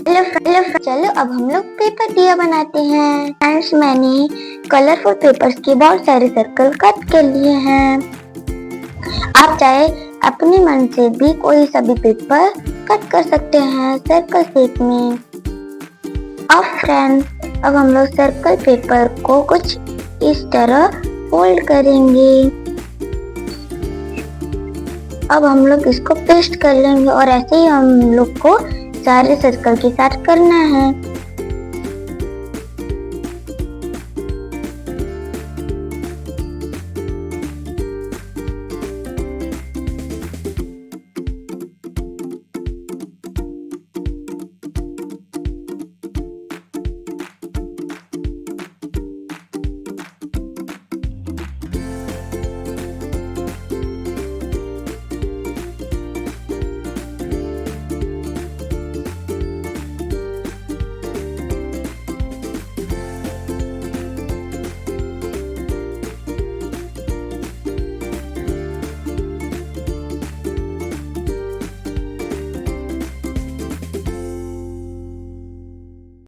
चलो अब हम लोग पेपर दिया बनाते हैं। फ्रेंड्स, मैंने कलरफुल पेपर्स के बहुत सारे सर्कल कट कर लिए हैं। आप चाहे अपने मन से भी कोई सा भी पेपर कट कर सकते हैं सर्कल शेप में। अब फ्रेंड्स, अब हम लोग सर्कल पेपर को कुछ इस तरह फोल्ड करेंगे। अब हम लोग इसको पेस्ट कर लेंगे और ऐसे ही हम लोग को सारे सर्कल के साथ करना है।